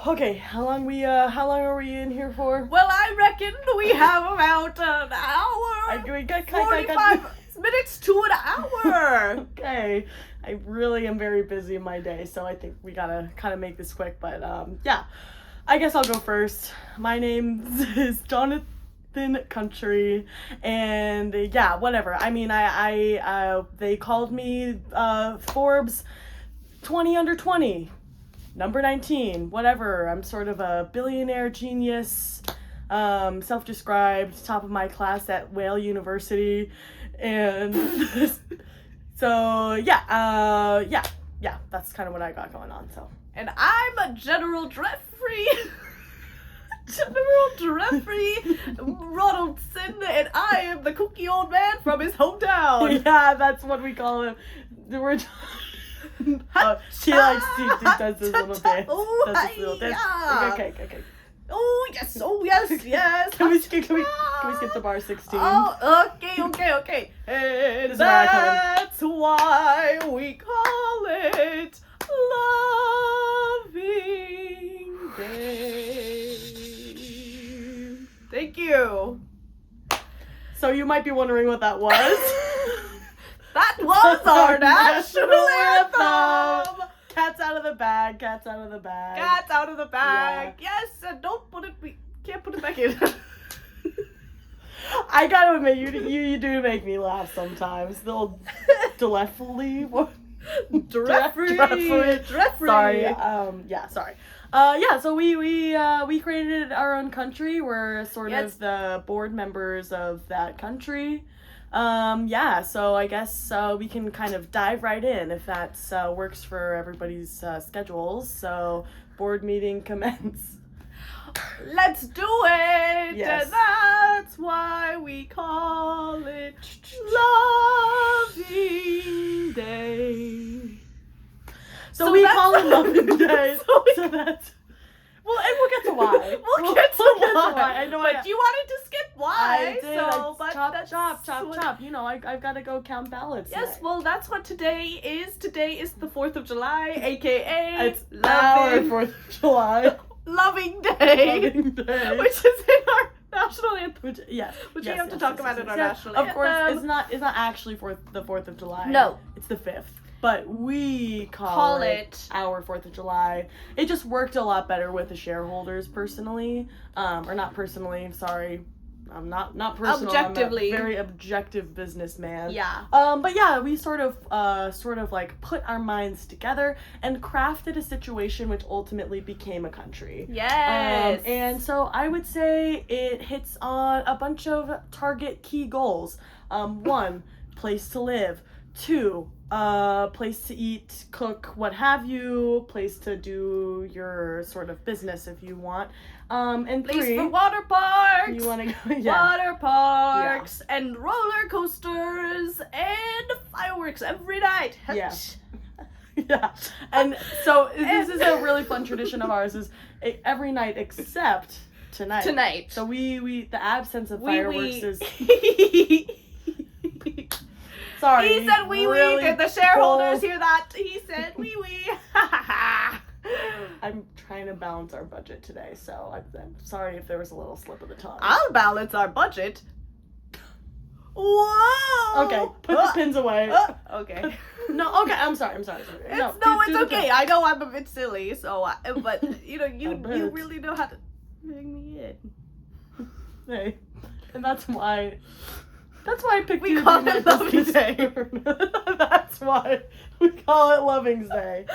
Okay, how long are we in here for? Well, I reckon we have about an hour. We got 45 minutes to an hour. Okay, I really am very busy in my day, so I think we gotta kind of make this quick. But yeah, I guess I'll go first. My name is Jonathan Country, and yeah, whatever. I mean, they called me Forbes 20 under 20. Number 19, whatever. I'm sort of a billionaire genius, self-described, top of my class at Whale University, and so yeah, that's kind of what I got going on. So, And I'm a General Jeffrey. Ronaldson, and I am the kooky old man from his hometown. yeah, that's what we call him. We're she does this little dance. Oh, Does this little dance. yeah. Okay. Oh yes. Can we skip the bar 16? Oh, okay. And This is where I come in. that's why we call it Loving Day. Thank you. So you might be wondering what that was. That was our national anthem. Cats out of the bag. Cats out of the bag. Yeah. Yes, and we can't put it back in. I gotta admit, you do make me laugh sometimes. The old Dreffrey. Sorry. Sorry. So we created our own country. We're sort of the board members of that country. So I guess we can kind of dive right in if that works for everybody's schedules. So board meeting commence. Let's do it! Yes. And that's why we call it Loving Day. So we call it Loving Day. So that's... Well, and we'll get to why. We'll get to why. I know, but you wanted to skip why. I did. Chop. You know, I've got to go count ballots. Yes, tonight. well, that's what today is. Today is the 4th of July, aka It's our 4th of July. Loving Day. Which is in our national anthem. Which we have to talk about in our national anthem. Of course, it's not actually the 4th of July. No. It's the 5th. But we call it our 4th of July. It just worked a lot better with the shareholders personally. Or not personally, sorry. I'm not personal. Objectively. I'm a very objective businessman. Yeah. But yeah, we sort of like put our minds together and crafted a situation which ultimately became a country. Yes. And so I would say it hits on a bunch of target key goals. 1, place to live. 2, place to eat, cook, what have you, place to do your sort of business if you want. And place 3, for water parks. You want to go, yeah. Water parks and roller coasters and fireworks every night. Yeah. Yeah. And so this is a really fun tradition of ours is every night except tonight. So the absence of fireworks is Sorry. He said wee wee. Did the shareholders hear that? He said wee wee. I'm trying to balance our budget today, so I'm sorry if there was a little slip of the tongue. I'll balance our budget. Whoa. Okay, put the pins away. Okay. No, okay, I'm sorry. It's okay. I know I'm a bit silly, so but you really know how to bring me in. Hey, and that's why I picked we call it Loving Day. That's why we call it Loving Day.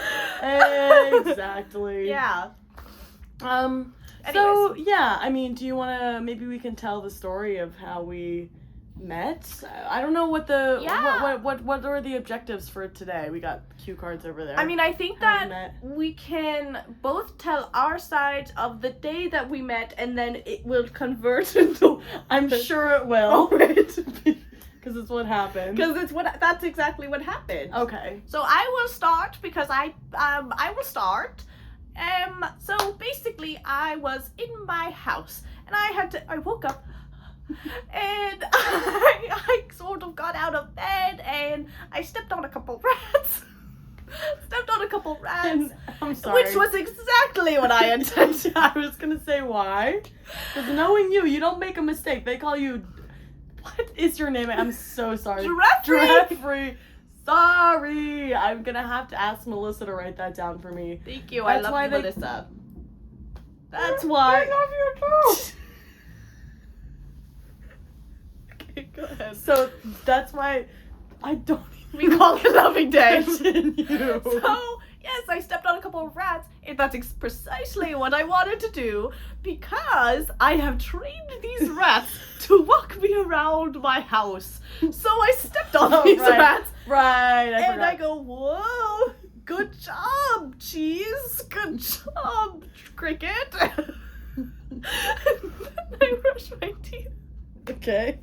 Exactly. Yeah. So yeah, I mean, do you want to? Maybe we can tell the story of how we met. I don't know what what are the objectives for today. We got cue cards over there. I mean, I think that we can both tell our side of the day that we met, and then it will convert into. I'm sure it will. Because it's what happened. That's exactly what happened. Okay. So I will start because I will start. So basically, I was in my house, and I woke up. And I sort of got out of bed and I stepped on a couple rats. I'm sorry. Which was exactly exactly what I intended. I was gonna say why. Because knowing you, you don't make a mistake. They call you. What is your name? I'm so sorry. Jeffrey. Sorry. I'm gonna have to ask Melissa to write that down for me. Thank you. That's I why love you, they- Melissa. That's why. I love you too. Okay, go ahead. So that's why I don't. We call it Loving Day. Continue. So, yes, I stepped on a couple of rats, and that's precisely what I wanted to do because I have trained these rats to walk me around my house. So I stepped on these right. rats, Right. and I go, whoa, good job, cheese, good job, cricket. And then I brush my teeth. Okay.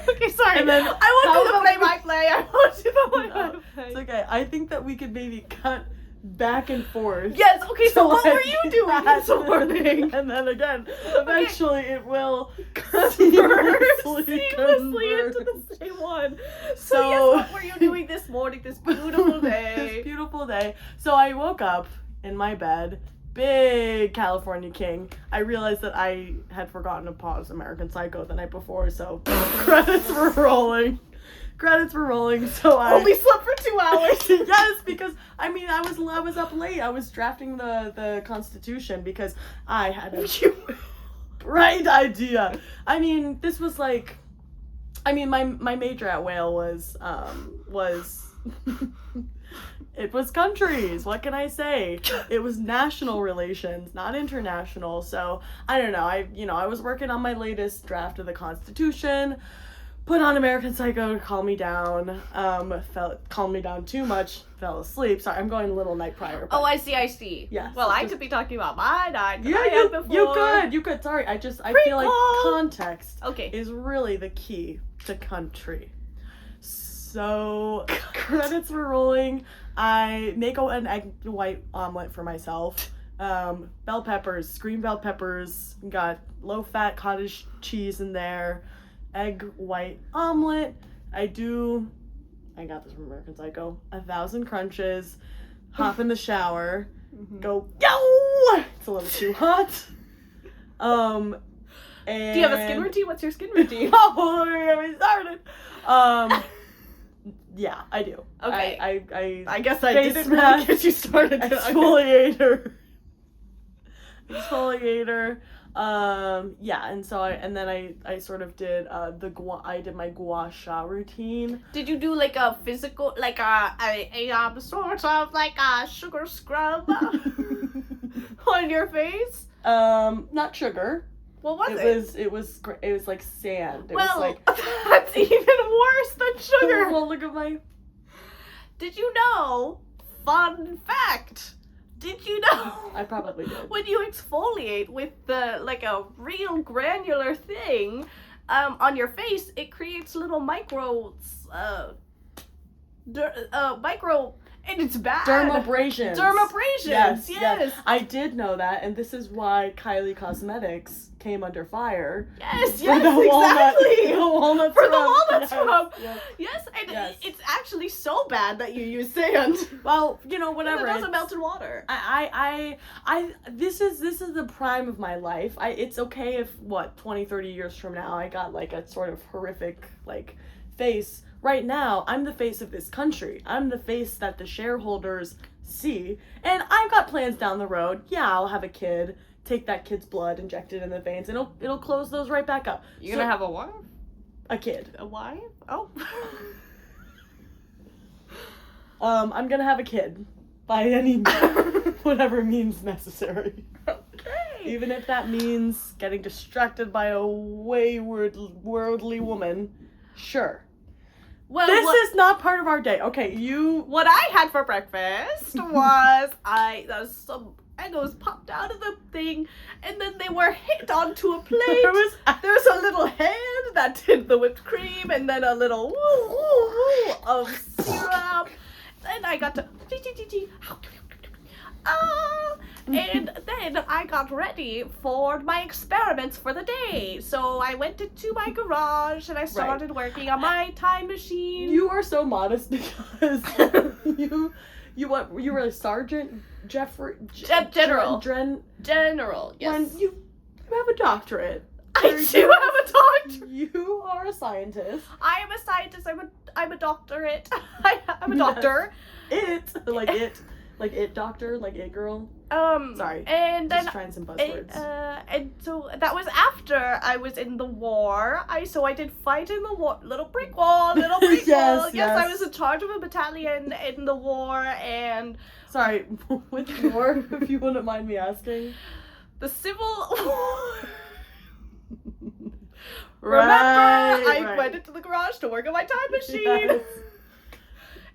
Okay, sorry. And then I won't how do the about we- play-by-play. I won't do the No, play-by-play. it's okay. I think that we could maybe cut back and forth. Yes, okay, so what like were you doing that, this morning? And then again, eventually it will Convert seamlessly seamlessly into convert. the same one. So, So- yes, what were you doing this morning, this beautiful This day? beautiful day. So I woke up in my bed, big California king. I realized that I had forgotten to pause American Psycho the night before, so credits were rolling. Credits were rolling, so I Only slept for 2 hours. yes, because I mean I was up late. I was drafting the Constitution because I had a bright idea. I mean, this was like, I mean my major at Whale was it was countries. What can I say? It was national relations, not international. So I don't know. I was working on my latest draft of the Constitution. Put on American Psycho to calm me down. Calmed me down too much. Fell asleep. Sorry, I'm going a little night prior. Oh, I see. Yes, Well, it's I just- could be talking about my night. Yeah, I had before. you could. Sorry, I feel like Prequel. context Okay. is really the key to country. So credits were rolling. I make an egg white omelet for myself. Bell peppers, green bell peppers. Got low fat cottage cheese in there. Egg white omelet. I got this from American Psycho. 1,000 crunches. Hop in the shower. Go yo. It's a little too hot. And Do you have a skin routine? What's your skin routine? Oh, we're gonna be started. Yeah, I do. Okay. I I guess I Face didn't mask, really get you started. exfoliator. Exfoliator. Yeah, and so I sort of did I did my gua sha routine. Did you do like a physical, like a sort of like a sugar scrub on your face? Not sugar. What was It was like sand. It Well, was like that's even worse than sugar. well, look at my Did you know? Fun fact. Did you know? I probably did. When you exfoliate with like a real granular thing on your face, it creates little micro, and it's bad. Dermabrasions. Dermabrasions. Yes. I did know that, and this is why Kylie Cosmetics came under fire. Yes. For the Exactly. walnut For the scrub. walnut Yes, scrub. yes. Yes, and Yes. it's actually so bad that you use sand. Well, And whatever. it doesn't it's- melt in water. This is the prime of my life. It's okay if 20, 30 years from now I got like a sort of horrific like face. Right now, I'm the face of this country. I'm the face that the shareholders see. And I've got plans down the road. Yeah, I'll have a kid, take that kid's blood, inject it in the veins, and it'll close those right back up. You're So- gonna have a wife? a kid. A wife? Oh. I'm gonna have a kid by any whatever means necessary. Okay. Even if that means getting distracted by a wayward, worldly woman, sure. Well, This what, is not part of our day. Okay, what I had for breakfast was some Eggos popped out of the thing, and then they were hit onto a plate. There was a little hand that did the whipped cream, and then a little woo woo woo of syrup. Then I got to and then I got ready for my experiments for the day. So I went into my garage and I started working on my time machine. You are so modest because You were a sergeant, Jeffrey. General. General. Yes. When you have a doctorate. I do have a doctorate. You are a scientist. I am a scientist. I'm a doctorate. I'm a doctor. Like it doctor, like it girl. Sorry. And then just trying some buzzwords. and so that was after I was in the war. I did fight in the war. Little brick wall. Yes, wall. Yes, I was in charge of a battalion in the war, and sorry, with war, if you wouldn't mind me asking. The Civil War. Right, Remember, I went into the garage to work on my time machine. Yes.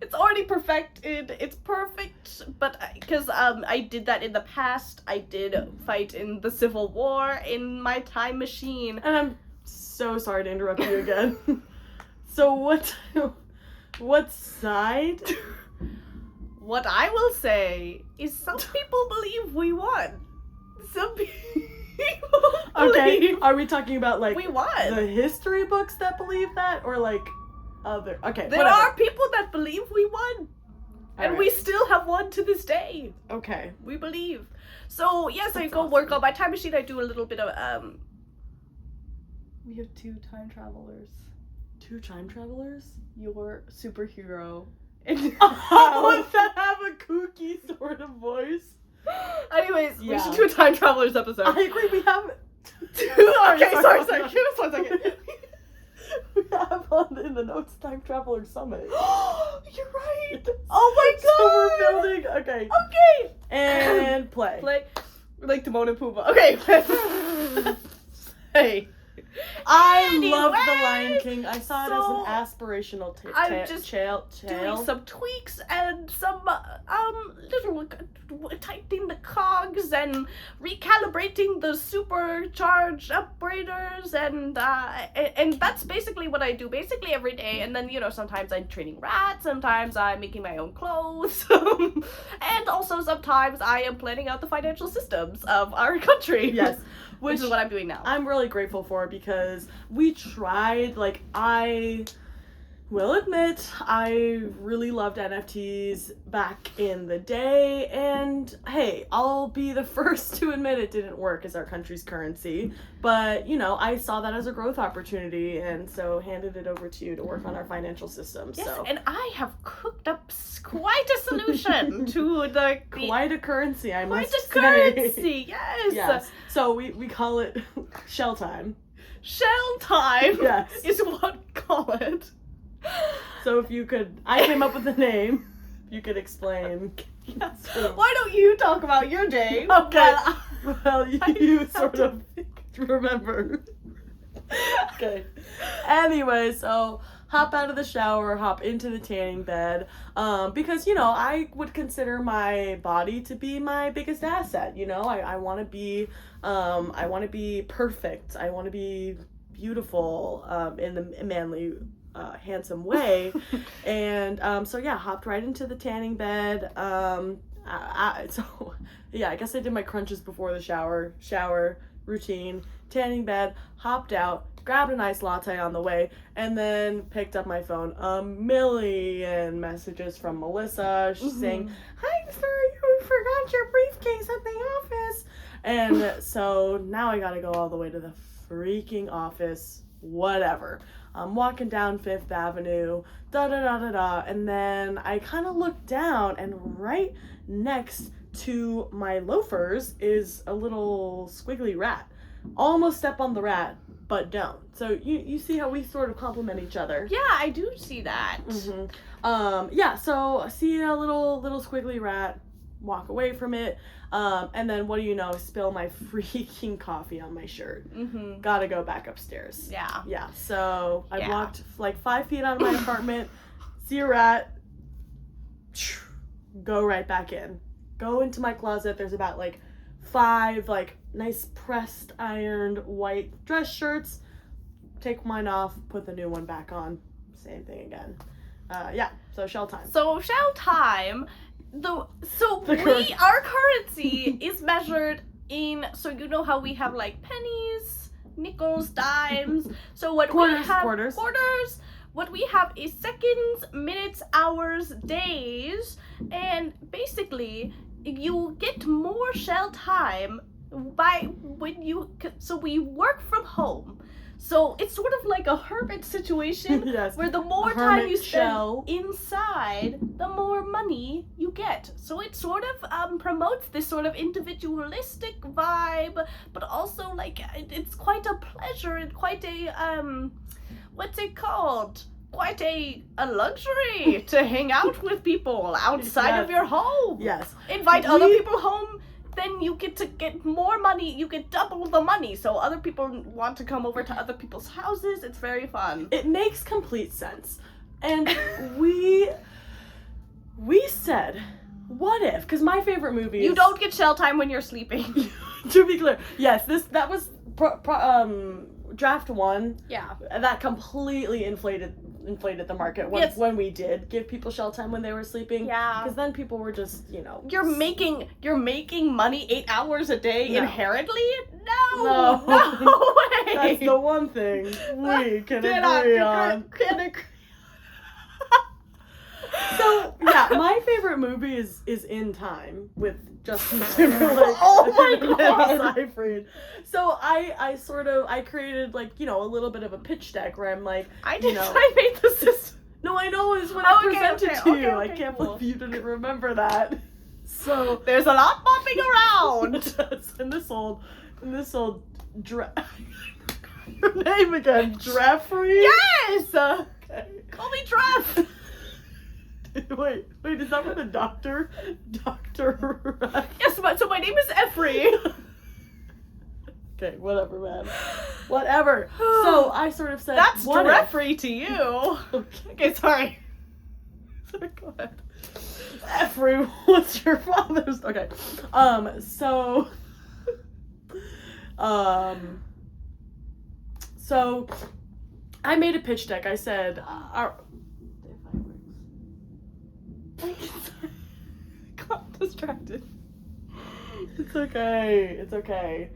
It's already perfected. It's perfect, but because I did that in the past, I did fight in the Civil War in my time machine. And I'm so sorry to interrupt you again. So what side? What I will say is some people believe we won. Some people Okay, believe are we talking about like we won. the history books that believe that, or like other? Okay, There whatever. are people that believe we won. And Alright. we still have won to this day. Okay. We believe. So yes, I That's go awesome. work on my time machine. I do a little bit of We have 2 time travelers. 2 time travelers? Your superhero. Oh, that have a kooky sort of voice. anyways, we Yeah. should do a time travelers episode. I agree. We have. Sorry. Give us 1 second. We have on in the notes time traveler summit. You're right. Oh my god. So we're building. Okay. Okay. And play. Play. Like Timon and Pumbaa. Okay. Hey. I Anyway, love The Lion King. I saw it so as an aspirational I'm just tale. doing some tweaks and some little tightening the cogs and recalibrating the supercharged upgraders and that's basically what I do basically every day. And then sometimes I'm training rats, sometimes I'm making my own clothes, and also sometimes I am planning out the financial systems of our country. Yes. Which is what I'm doing now. I'm really grateful for, because we tried, like, I will admit, I really loved NFTs back in the day, and hey, I'll be the first to admit it didn't work as our country's currency, but, I saw that as a growth opportunity, and so handed it over to you to work on our financial system, Yes, so. and I have cooked up quite a solution to the Quite a currency, I quite must a say. currency, yes. Yes, so we call it shell time. Shell time Yes. is what we call it. So if you could, I came up with the name. You could explain. Yes. So- Why don't you talk about your day? Okay. Well, Well, you sort of remember. Okay. Anyway, so hop out of the shower, hop into the tanning bed, because I would consider my body to be my biggest asset. I want to be, perfect. I want to be beautiful, in the manly, handsome way, and so yeah, hopped right into the tanning bed. So yeah, I guess I did my crunches before the shower routine, tanning bed, hopped out, grabbed a nice latte on the way, and then picked up my phone. A million messages from Melissa saying, "Hi, sir, you forgot your briefcase at the office." And so now I gotta go all the way to the freaking office, whatever. I'm walking down 5th Avenue, and then I kind of look down, and right next to my loafers is a little squiggly rat. Almost step on the rat, but don't. So you see how we sort of complement each other. yeah, I do see that. Yeah, so I see a little squiggly rat, walk away from it, and then what do you know, spill my freaking coffee on my shirt. Gotta go back upstairs. Yeah. Yeah, so I Yeah. walked like 5 feet out of my apartment, see a rat, go right back in. Go into my closet, there's about like 5 like nice pressed ironed white dress shirts. Take mine off, put the new one back on. Same thing again. Yeah, so shell time. So shell time. The Our currency is measured in. So how we have like pennies, nickels, dimes. So what Quarters, we have quarters. what we have is seconds, minutes, hours, days, and basically you get more shell time so we work from home. So it's sort of like a hermit situation Yes. where the more A time hermit you spend shell. inside, the more money you get. So it sort of promotes this sort of individualistic vibe, but also like it's quite a pleasure and quite a what's it called? Quite a luxury to hang out with people outside of Yes. your home. Yes. Invite other people home, then you get to get more money. You get double the money. So other people want to come over to other people's houses. It's very fun. It makes complete sense. And we said, what if? Because my favorite movie You is, don't get shell time when you're sleeping. to be clear, yes, that was draft 1. Yeah. That completely inflated the market Yes. when we did give people shell time when they were sleeping. Yeah. Because then people were just, You're making money 8 hours a day No. inherently? No. No way. That's the one thing we can Cannot agree on. So yeah, my favorite movie is In Time with Justin Timberlake. Oh my and God. Seyfried. So I created like a little bit of a pitch deck where I'm like, I made the system. no, I know is what Oh, I okay, presented okay, to okay, you. I okay, can't cool. believe you didn't remember that. So There's a lot bopping around. and this old your name again, Jeffrey. Yes. Okay. Call me Trev. Wait, is that for the doctor? Dr. Yes, so my name is Effrey. Okay, whatever, man. Whatever. So I sort of said, That's what if- Jeffrey to you. Okay, sorry. Sorry, go ahead. Effrey, what's your father's? Okay. So I made a pitch deck. I said, I got distracted. It's okay.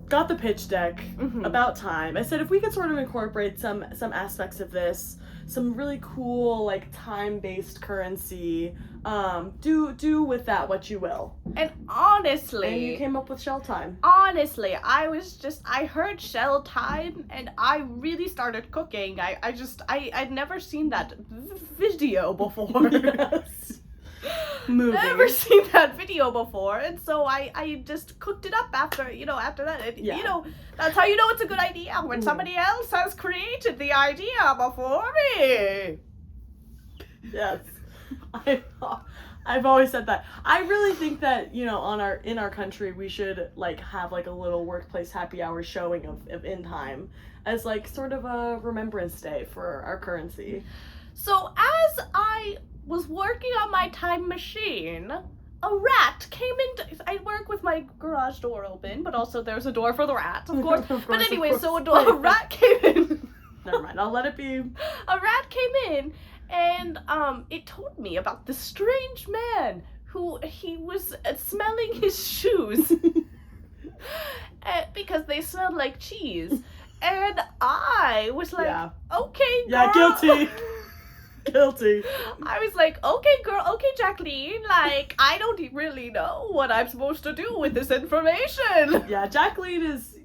Got the pitch deck. Mhm. About time. I said if we could sort of incorporate some aspects of this, some really cool like time-based currency, do with that what you will. And honestly, And you came up with shell time. honestly, I heard shell time and I really started cooking. I'd never seen that video before. Yes. Movie. Never seen that video before, and so I just cooked it up after that. And, Yeah. that's how you know it's a good idea when Mhm. somebody else has created the idea before me. Yes. I've always said that. I really think that, in our country we should like have like a little workplace happy hour showing of In Time as like sort of a remembrance day for our currency. So as I was working on my time machine, a rat came into. I work with my garage door open, but also there's a door for the rat, of course. But anyway, so a rat came in. Never mind, I'll let it be. A rat came in, and it told me about this strange man who he was smelling his shoes because they smelled like cheese, and I was like, Yeah. okay, girl. Yeah, guilty. Guilty. I was like, okay, girl, okay, Jacqueline, like, I don't really know what I'm supposed to do with this information. Yeah, Jacqueline is,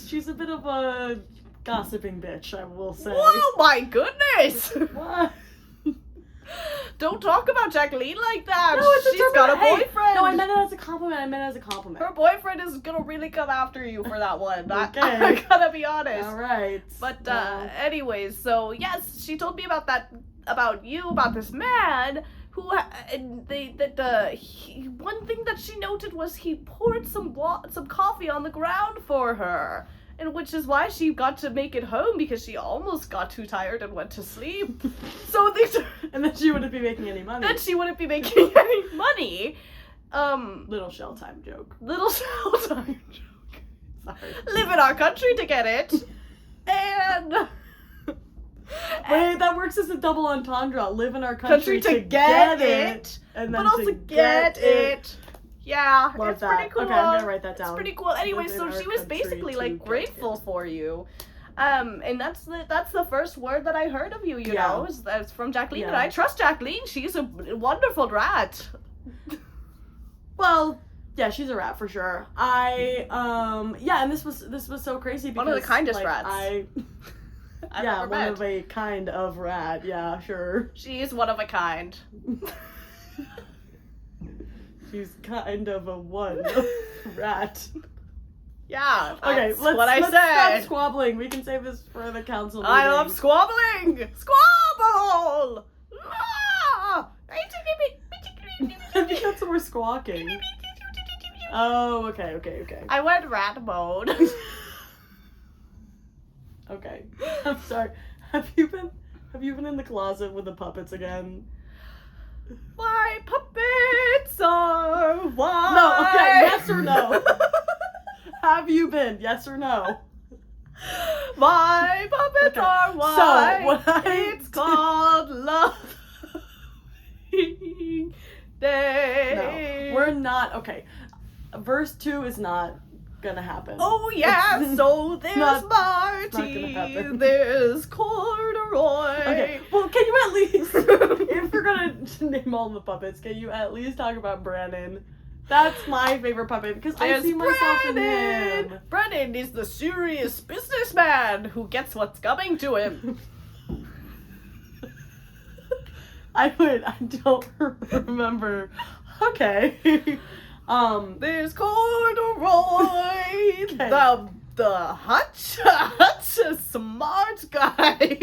she's a bit of a gossiping bitch, I will say. Oh my goodness! What? Don't talk about Jacqueline like that. No, it's a She's got a hey, boyfriend. No, I meant it as a compliment. Her boyfriend is gonna really come after you for that one. Okay. I gotta be honest. All right. But Well, anyways, so yes, she told me about this man who one thing that she noted was he poured some coffee on the ground for her, and which is why she got to make it home because she almost got too tired and went to sleep. So and then she wouldn't be making any money. then she wouldn't be making any money. Little shell time joke. Little shell time joke. Sorry. Live in our country to get it, and. Wait, that works as a double entendre. Live in our country to get it, and then but also to get it. Yeah, Love it's that. pretty cool. Okay, I'm gonna write that down. It's pretty cool. Anyway, Live in so our she was country basically to like get grateful it. for you. And that's the first word that I heard of you. You Yeah. know, that's from Jacqueline, and Yeah. I trust Jacqueline. She's a wonderful rat. Well, yeah, she's a rat for sure. Yeah, and this was so crazy because One of the kindest like, rats I've ever one met. of a kind of rat. Yeah, sure. She's one of a kind. She's kind of a one rat. Yeah, that's Okay, let's what stop I said. squabbling. We can save this for the council meeting. I love squabbling. Squabble. Ah! I think that's what we're squawking. Oh, okay. I went rat mode. Okay. I'm sorry. Have you been in the closet with the puppets again? My puppets are white. No, okay, yes or no? Have you been? Yes or no? My puppets Okay, are so, white. what I It's called Love Day. No. We're not okay. Verse 2 is not gonna happen. Oh yeah, so there's not Marty, gonna happen. there's Corduroy. Okay. Well, can you at least, if you're gonna name all the puppets, can you at least talk about Brandon? That's my favorite puppet because I There's see myself in Brennan. him. Brennan is the serious businessman who gets what's coming to him. I don't remember. Okay. There's Corduroy, Okay. the Hutch, a smart guy.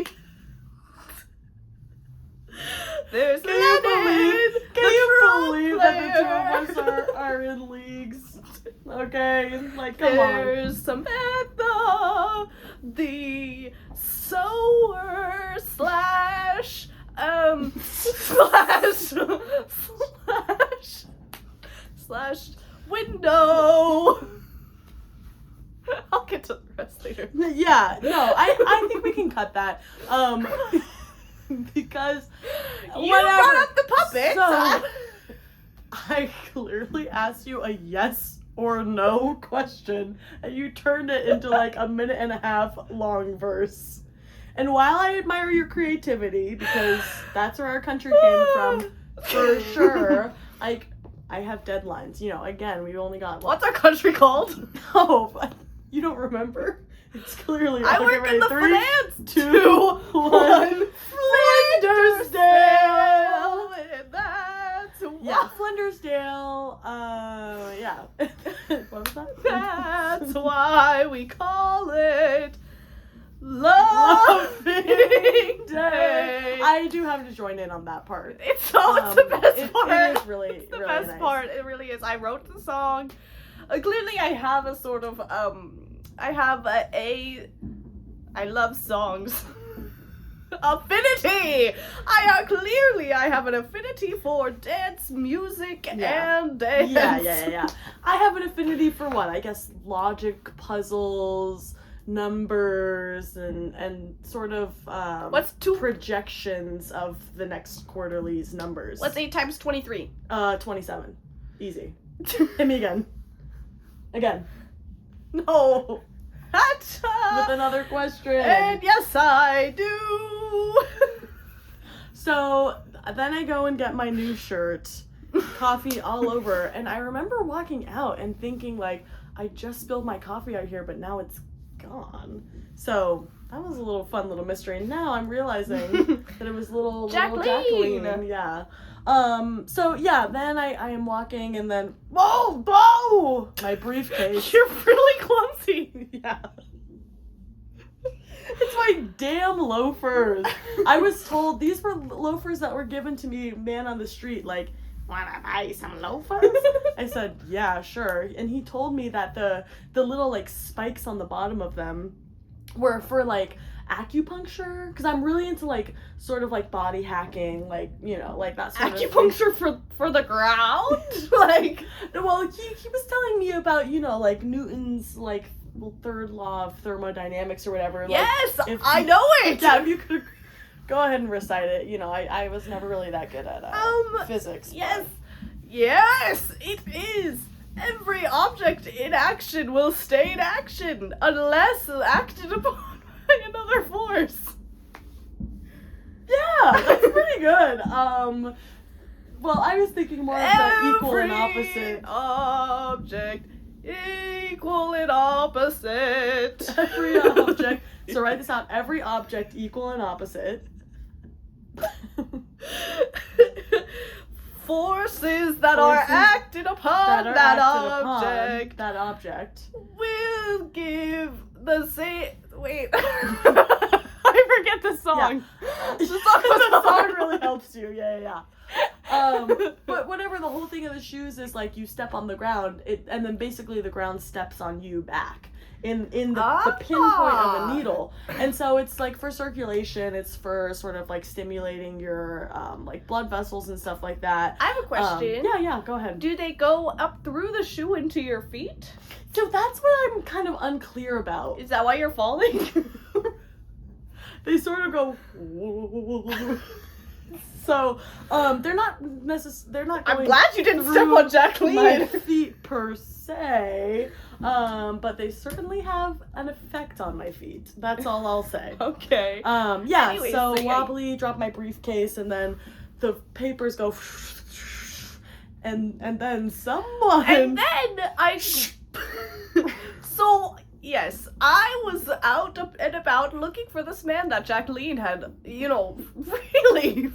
There's Can you believe that the two player. of us are in leagues? Okay, like come on. There's Samantha, the sewer slash window. I'll get to the rest later. Yeah, no, I think we can cut that. Because You whatever. brought up the puppets. So, I clearly asked you a yes or no question, and you turned it into like a minute and a half long verse. And while I admire your creativity, because that's where our country came from, for sure, like, I have deadlines. You know, again, we've only got What's our country called? No, but you don't remember? It's clearly I okay, work ready? in the 3, finance. 2, 1. Flindersdale! And that's Yeah, why. Flindersdale. Yeah. What was that? That's why we call it Loving Day. I do have to join in on that part. It's the best part. It is really, It's the really best nice. part. It really is. I wrote the song. Clearly, I have a sort of I have I love songs. Affinity. I have an affinity for dance music Yeah. and dance. Yeah. I have an affinity for what? I guess logic, puzzles, numbers, and sort of What's 2? projections of the next quarterly's numbers. What's 8 times 23? 27. Easy. Hit me again. Again. No. With another question. And yes, I do. So then I go and get my new shirt, coffee all over, and I remember walking out and thinking like, I just spilled my coffee out here, but now it's gone. So that was a little fun little mystery. And now I'm realizing that it was little Jacqueline. Yeah. So yeah, then I am walking and then, whoa, my briefcase. You're really clumsy. Yeah. It's my damn loafers. I was told these were loafers that were given to me, man on the street, like, wanna buy some loafers? I said, yeah, sure. And he told me that the little, like, spikes on the bottom of them were for, like, acupuncture, because I'm really into, like, sort of, like, body hacking, like, you know, like that sort of thing. Acupuncture for the ground? Like, Well, he was telling me about, you know, like, Newton's, like, third law of thermodynamics or whatever. Like, yes, if I you- know it. Yeah, if you could go ahead and recite it. You know, I was never really that good at physics. Yes, yes, it is. Every object in action will stay in action unless acted upon by another force. Yeah, that's pretty good. Well, I was thinking more of the equal and opposite. Object equal and opposite. Every object. So write this out. Every object equal and opposite. Forces that are Forces acted upon that object that object will give the same. Wait. I forget the song. Yeah. The song really helps you. Yeah. But whatever, the whole thing of the shoes is like you step on the ground, and then basically the ground steps on you back in the pinpoint of a needle. And so it's like for circulation, it's for sort of like stimulating your like blood vessels and stuff like that. I have a question. Yeah, go ahead. Do they go up through the shoe into your feet? So that's what I'm kind of unclear about. Is that why you're falling? They sort of go. So, they're not going I'm glad you didn't step through on Jacqueline. my feet per se, but they certainly have an effect on my feet. That's all I'll say. Okay. Yeah, Anyways, so so yeah. wobbly, drop my briefcase, and then the papers go, and then someone. And then So, yes, I was out and about looking for this man that Jacqueline had, really,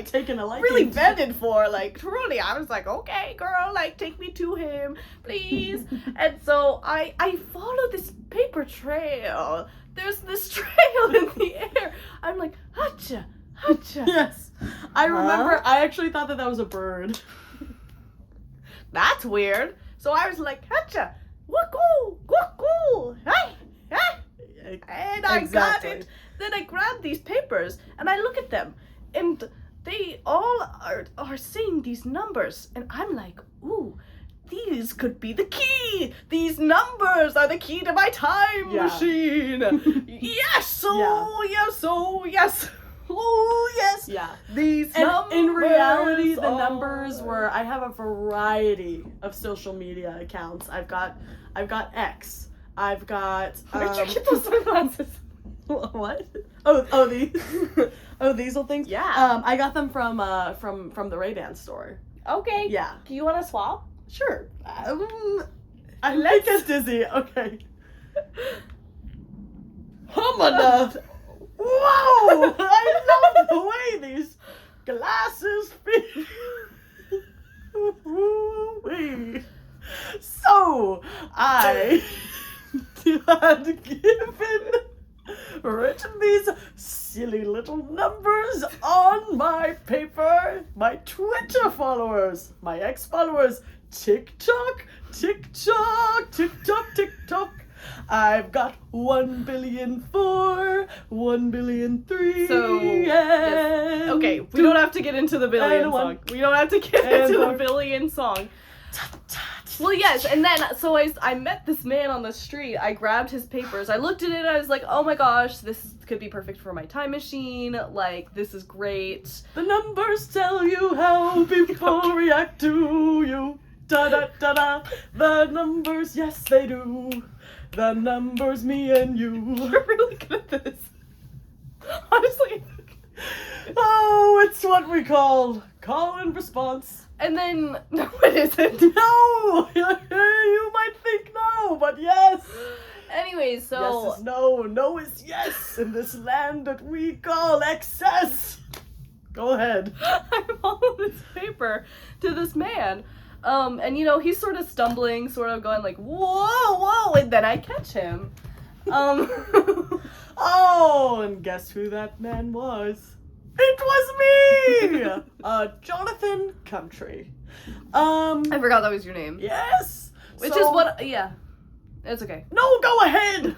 taken a liking really to. vetted for. Like, truly, I was like, okay, girl, like, take me to him, please. And so I follow this paper trail. There's this trail in the air. I'm like, hacha, hacha. Yes, I remember. I actually thought that was a bird. That's weird. So I was like, hacha, wacoo, wacoo, hey, hey. And I got it. Then I grabbed these papers and I look at them, and they all are saying these numbers, and I'm like, ooh, these could be the key. These numbers are the key to my time machine. Yes, oh yes, oh yes. Oh yes. Yeah. These And numbers. in reality, the numbers were. I have a variety of social media accounts. I've got X. I've got. Where'd you get those sunglasses? What? Oh these. Oh, these little things. Yeah. I got them from the Ray-Ban store. Okay. Yeah. Do you want to swap? Sure. I make us dizzy. Okay. Humana. Whoa! I love the way these glasses fit. Woo-wee. So, I had written these silly little numbers on my paper. My Twitter followers, my X followers, TikTok, TikTok, TikTok, TikTok. I've got 1,000,000,004, 1,000,003. So, yes. Okay, we don't have to get into the billion song. We don't have to get into the billion song. Well, yes, and then, so I met this man on the street. I grabbed his papers. I looked at it, and I was like, oh my gosh, this could be perfect for my time machine. Like, this is great. The numbers tell you how people react to you. Da-da-da-da. The numbers, yes, they do. The numbers, me and you. You're really good at this. Honestly. Oh, it's what we call call and response. And then, no, it isn't. No! You might think no, but yes. Anyways, so... Yes is no, no is yes in this land that we call excess. Go ahead. I follow this paper to this man. And he's sort of stumbling, sort of going like, whoa, and then I catch him. Oh, and guess who that man was? It was me! Jonathan Country. I forgot that was your name. Yes! Which is what, yeah. It's okay. No, go ahead!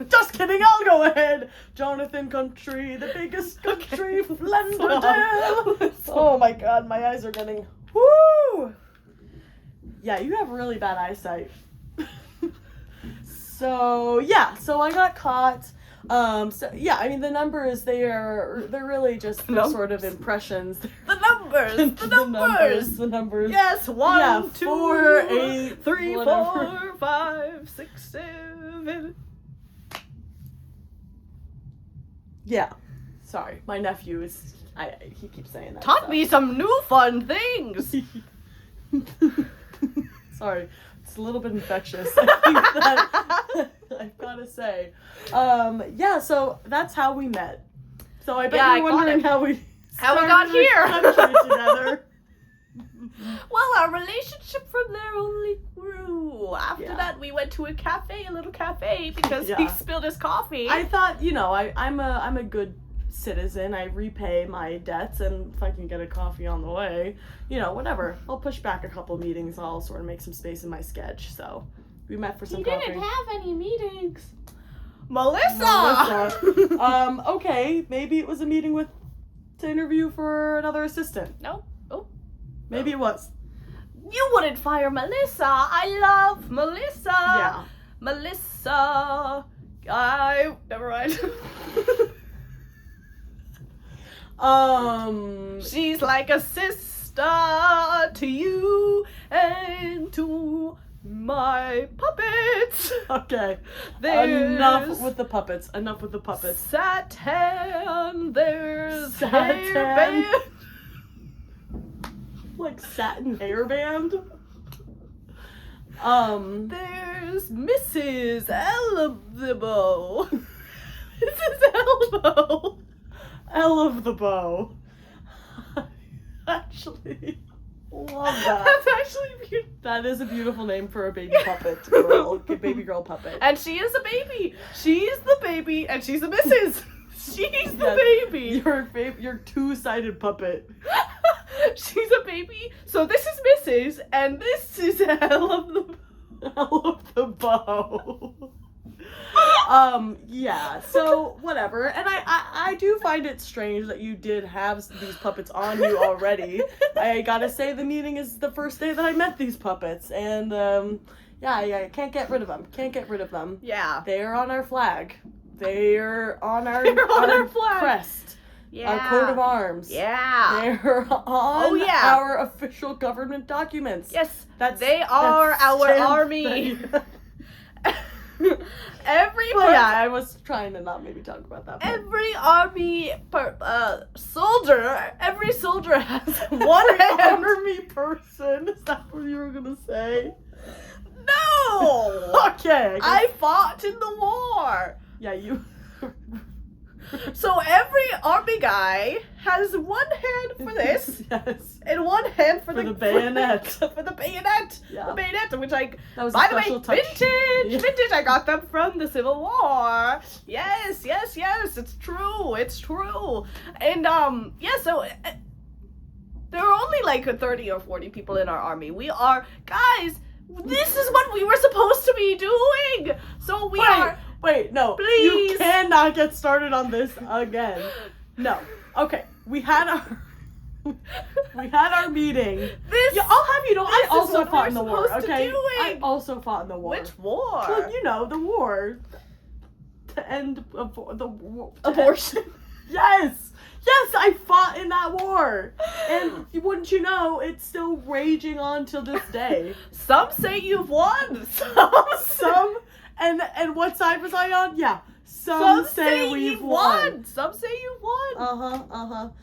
Just kidding, I'll go ahead! Jonathan Country, the biggest country Flenderdale! Oh my god, my eyes are getting... Woo! Yeah, you have really bad eyesight. So I got caught. The numbers, they're really just sort of impressions. The numbers! The numbers. Yes, 1, 2, 4, 8, 3, whatever. 4, 5, 6, 7. Yeah. Sorry, my nephew is. He keeps saying that. Taught stuff. me some new fun things. Sorry, it's a little bit infectious. I think that I've gotta say. Yeah. So that's how we met. So I bet Yeah, you're I got wondering it. how we got started here. the country together. Well, our relationship from there only grew. After Yeah. that, we went to a little cafe, because he Yeah. spilled his coffee. I thought, I'm a good citizen. I repay my debts, and if I can get a coffee on the way, whatever. I'll push back a couple meetings. I'll sort of make some space in my sketch. So we met for some coffee. have any meetings. Melissa! Melissa. Okay, maybe it was a meeting to interview for another assistant. No. Oh. Maybe it was. You wouldn't fire Melissa. I love Melissa. Yeah. Melissa. Never mind. She's like a sister to you and to my puppets. Okay. There's Enough with the puppets. Enough with the puppets. Satan. There's Satan. hairband. Like satin hairband. There's Mrs. Elbow. Mrs. Elbow. L of the bow. Actually, love that. That's actually beautiful. That is a beautiful name for a baby puppet girl. Baby girl puppet. And she is a baby. She's the baby, and she's a Mrs. She's the baby. Your two-sided puppet. She's a baby. So this is Mrs. and this is L of the L of the bow. Yeah, so whatever. And I do find it strange that you did have these puppets on you already. I gotta say, the meeting is the first day that I met these puppets, and yeah, I can't get rid of them. Can't get rid of them. Yeah. They are on our flag. They're on our, They're on our flag. crest. Yeah. Our coat of arms. Yeah. They're on yeah. our official government documents. Yes. That's They are our stamp army. Every Well, yeah, I was trying to not maybe talk about that. But Every army soldier, every soldier has one hand. army person. Is that what you were gonna say? No! Okay. I fought in the war. Yeah, you. So every army guy has one hand for this Yes. and one hand for For the bayonet. For the bayonet. Yeah. The bayonet, which That was by a the way, special touch. vintage, Yeah. vintage. I got them from the Civil War. Yes, yes, yes. It's true. It's true. And yeah. So there are only like 30 or 40 people in our army. We are guys. This is what we were supposed to be doing. So we are. Wait, no. Please. You cannot get started on this again. No. Okay. We had our meeting. This. Yeah, I'll have you know, I this is also what fought we're in the war, supposed to okay? doing. I also fought in the war. Which war? Well, you know, the war. To end the war. Abortion. Yes! Yes, I fought in that war! And wouldn't you know, it's still raging on till this day. Some say you've won. Some, and what side was I on? Yeah. Some say we've you've won. Some say you've won.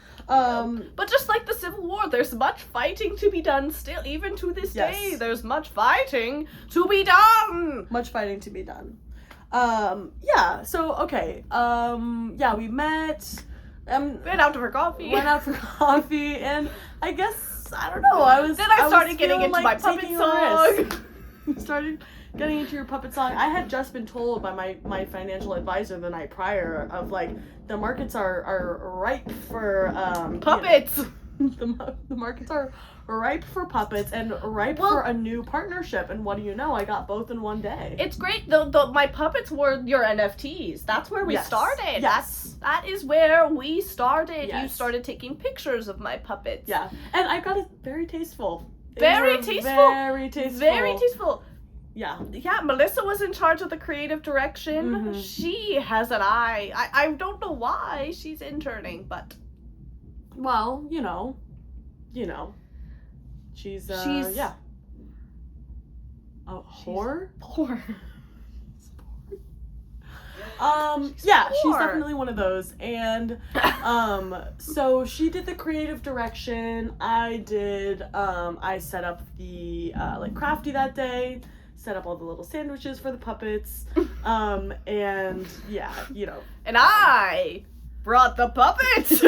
But just like the Civil War, there's much fighting to be done still, even to this Yes. day. There's much fighting to be done. Much fighting to be done. Yeah, so, okay. Yeah, we met. Went out for coffee. Went out for coffee, and I guess, I don't know, I was Then I started was getting feeling into like my puppet taking a song. risk. Started getting into your puppet song. I had just been told by my financial advisor the night prior of, like, the markets are ripe for, Puppets. The markets are ripe for puppets and ripe for a new partnership, and what do you know, I got both in one day. It's great. My puppets were your NFTs. That's where we Yes. started. Yes. That is where we started. Yes. You started taking pictures of my puppets. Yeah, and I got it very tasteful. They Very were tasteful. Very tasteful. Very tasteful. Yeah. Yeah, Melissa was in charge of the creative direction. Mhm. She has an eye. I don't know why she's interning, but Well, you know. She's yeah. A whore? poor. Yeah, she's Sure. definitely one of those. And so she did the creative direction. I did I set up the like crafty that day, set up all the little sandwiches for the puppets. And yeah, you know. And I brought the puppets.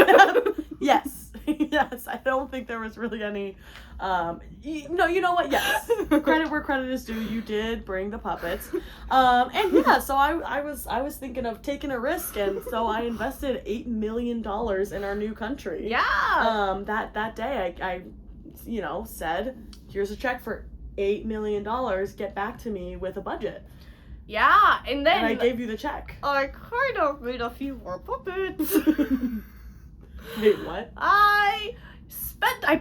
Yes. Yes, I don't think there was really any no, you know what? Yes. Credit where credit is due. You did bring the puppets. And yeah, so I was thinking of taking a risk, and so I invested $8 million in our new country. Yeah. That day I you know, said, here's a check for $8 million, get back to me with a budget. Yeah, and then And I gave you the check. I kind of made a few more puppets. Wait, what? I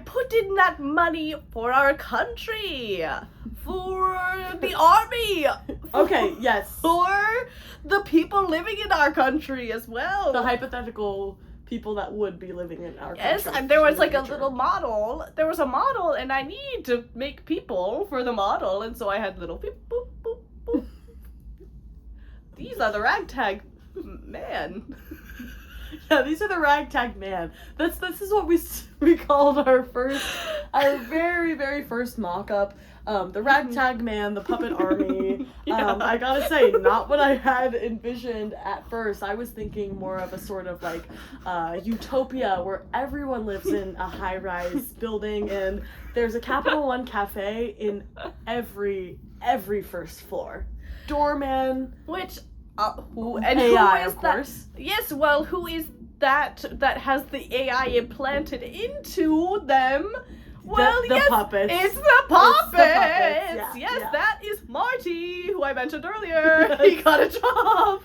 put in that money for our country, for the army. Okay, yes. For the people living in our country as well. The hypothetical people that would be living in our Yes, country and there was in like the a future. little model. There was a model, and I need to make people for the model, and so I had little beep, boop, boop, boop. These are the ragtag man. Yeah, these are the ragtag man. This is what we called our very very first mock-up. The ragtag man, the puppet army. Yeah. I gotta say, not what I had envisioned at first. I was thinking more of a sort of like utopia where everyone lives in a high-rise building, and there's a Capital One cafe in every first floor. Doorman, Which, who and AI, who is of that? course. Yes, well, who is that has the AI implanted into them? Well, the yes, puppets. it's the puppets. Yeah, Yes, yeah. that is Marty, who I mentioned earlier. He got a job.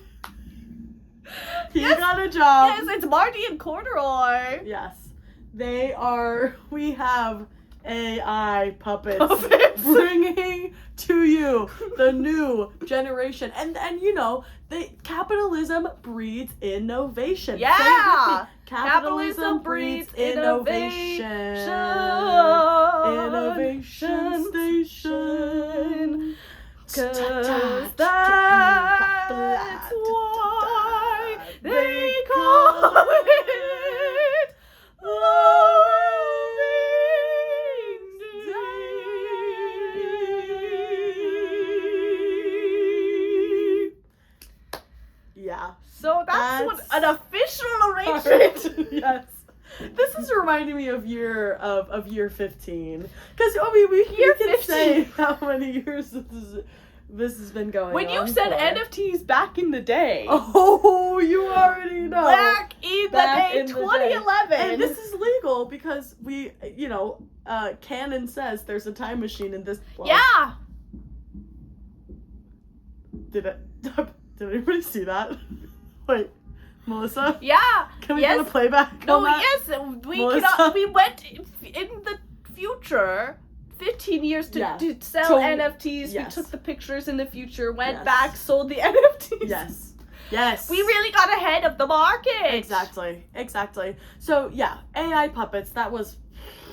He Yes. got a job. Yes, it's Marty and Corduroy. Yes. We have AI puppets, Puppets. bringing to you the new generation. And you know, capitalism breeds innovation. Yeah. Say it with me. Capitalism breeds innovation. Innovation station. 'Cause that's why they call it Loading Day. Yeah. So that's what That's- an official arrangement. Yes. This is reminding me of year 15. Because I mean we Year can 15. say how many years this has been going When on. you said for. NFTs back in the day. Oh, you already know. Back in the Back day, in the day. 2011. And this is legal because we, you know, canon says there's a time machine in this. Well, yeah. Did anybody see that? Wait, Melissa? Yeah. Can we yes. get a playback No, on that? yes, we Melissa? we went in the future, 15 years to Yeah. sell So- NFTs. yes. We took the pictures in the future, went Yes. back, sold the NFTs. Yes. Yes. We really got ahead of the market. Exactly. So yeah, AI puppets. That was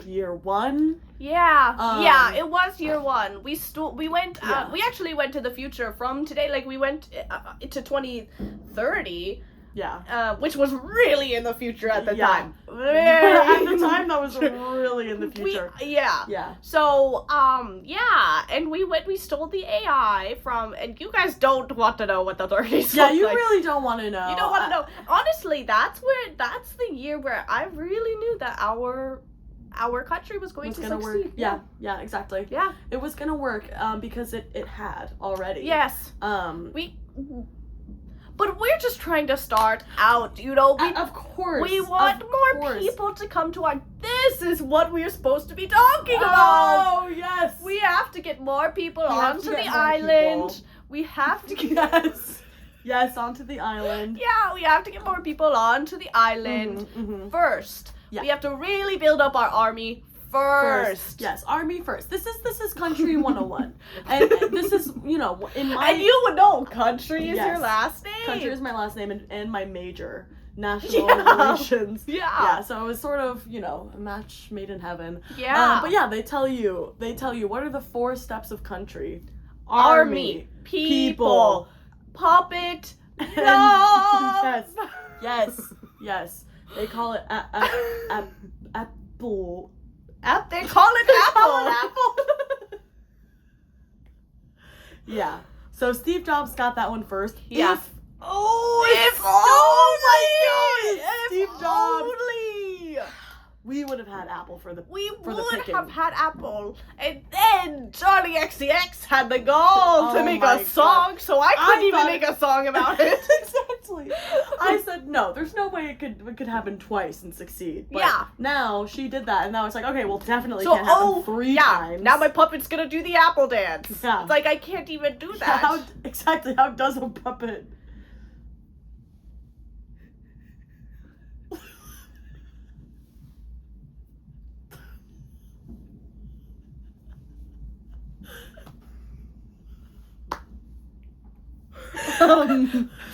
year 1. Yeah. Yeah, it was year 1. We went Yeah. we actually went to the future from today, like we went to 2030. Yeah. Which was really in the future at the Yeah. time. At the time, that was really in the future. Yeah. Yeah. So, yeah, and we stole the AI from, and you guys don't want to know what the 30s Yeah, look you like. really don't want to know. You don't want to know. Honestly, that's the year where I really knew that our country was going to gonna succeed. work. Yeah, exactly. Yeah. It was gonna work because it had already. Yes. We But we're just trying to start out, you know. of course. We want of more course. people to come to our. This is what we're supposed to be talking about. Oh yes. We have to get more people We have onto to get the more island. people. We have to get. Yes. Yes, onto the island. Yeah, we have to get more people onto the island Mhm. first. Yeah. We have to really build up our army first. Yes, army first. This is country 101. And this is, you know, in my And you would know country is Yes. your last name. country is my last name and my major, national Yeah. relations. Yeah. Yeah, so it was sort of, you know, a match made in heaven. Yeah. But yeah, they tell you what are the 4 steps of country? Army, people, puppet, Love. Yes. They call it apple. They call it apple. Yeah. So Steve Jobs got that one first. Yeah. If Steve Jobs, only. we would have had Apple for the We for the would picking. have had Apple, and then Johnny XCX had the gall to Oh make my a song, God. so I couldn't even thought- make a song about it. Exactly. I said no. There's no way it could happen twice and succeed. But Yeah. Now she did that, and now it's like, okay, well, definitely So, can't happen 3 yeah, times. now my puppet's gonna do the apple dance. Yeah. It's like I can't even do Yeah, that. how does a puppet?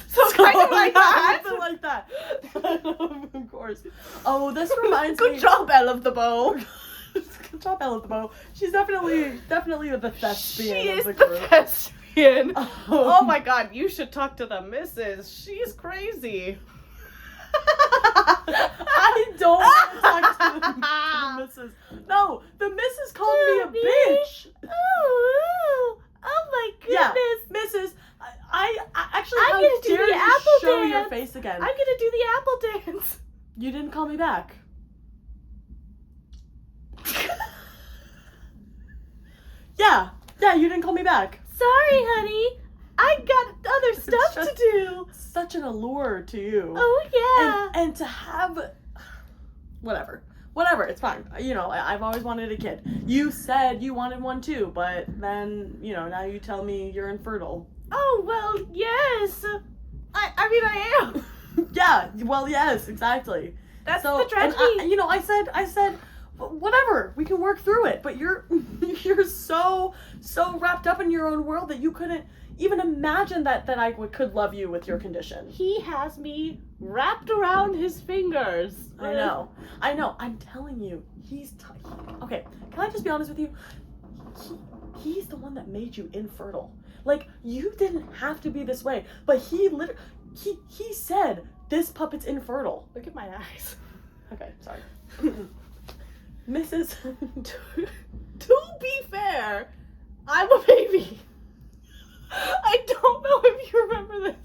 So kind of like that. Something like that. Of course. Oh, this reminds me. Good job, Elle of the Bow. Good job, Ella the Bow. She's definitely the thespian She of is the the group. thespian. Oh my God, you should talk to the missus. She's crazy. I don't want to talk to the missus. No, the missus called me a bitch. Oh my Yeah, goodness. Mrs. I actually, I'm how gonna do dare the you apple show your dance. face again? I'm gonna do the apple dance. You didn't call me back. Yeah, you didn't call me back. Sorry, honey. I got other stuff to just- do. Such an allure to you. Oh yeah. And to have, whatever, it's fine. You know, I've always wanted a kid. You said you wanted one too, but then, you know, now you tell me you're infertile. Oh well, yes. I mean I am. Yeah, well, yes, exactly. That's So, the and tragedy. I said, whatever, we can work through it. But you're so wrapped up in your own world that you couldn't even imagine that I could love you with your condition. He has me wrapped around his fingers. I know. I'm telling you, okay. Can I just be honest with you? He's the one that made you infertile. Like, you didn't have to be this way, but he said this puppet's infertile. Look at my eyes. Okay, sorry. Mrs. To be fair, I'm a baby. I don't know if you remember this.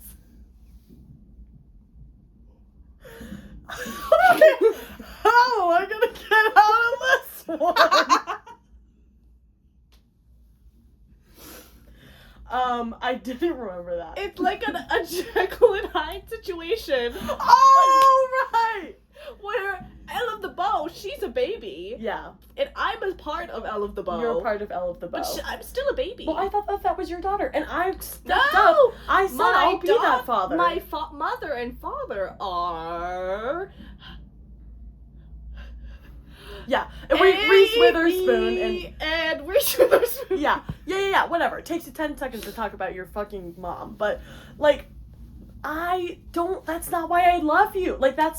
How am I gonna get out of this one? I didn't remember that. It's like a Jekyll and Hyde situation. Oh, right! Where Elle of the Bow, she's a baby, Yeah, and I'm a part of Elle of the Bow. you're a part of Elle of the Bow. But I'm still a baby. Well, I thought that was your daughter, and I stepped No! up. I said I'll be that father. My mother and father are. Yeah, and Reese Witherspoon and Reese Witherspoon. yeah, whatever. It takes you 10 seconds to talk about your fucking mom, but like, that's not why I love you. Like, I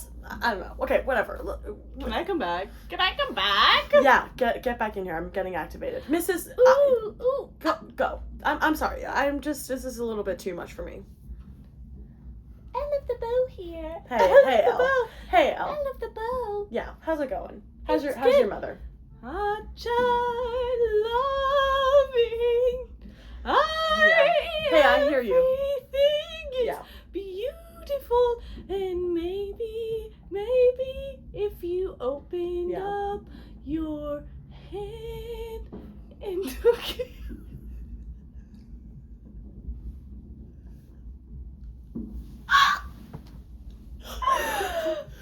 don't know. Okay, whatever. Can I come back? Can I come back? Yeah, get back in here. I'm getting activated. Mrs. Ooh. Go. I'm sorry. This is a little bit too much for me. Elle of the Bow here. Hey, Elle. Hey, Elle. Elle of the Bow. Yeah, how's it going? How's It's your good. mother? A child loving. Hey, I hear you. Everything is Yeah. beautiful, and maybe if you open Yeah. up your hand and took it.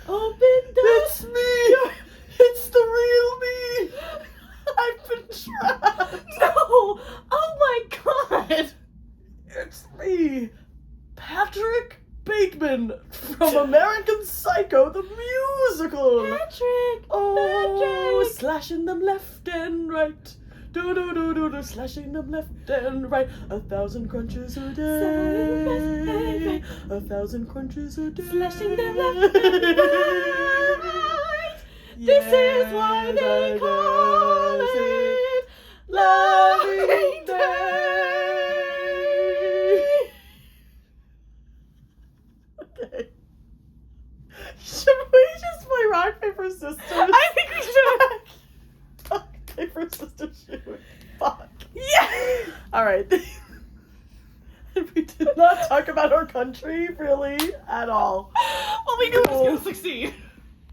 Open It's me! It's the real me! I've been trapped! No! Oh my God! It's me! Patrick Bateman from American Psycho, the musical! Patrick! Oh, Patrick! slashing them left and right. Do, slashing them left and right. 1,000 crunches a day. 1,000 crunches a day. Slashing them left and right. This is why they call it Loving Day. Day. pick for Sister Shoot. Fuck. Yeah. All right. We did not talk about our country really at all. Well, we knew it was gonna succeed.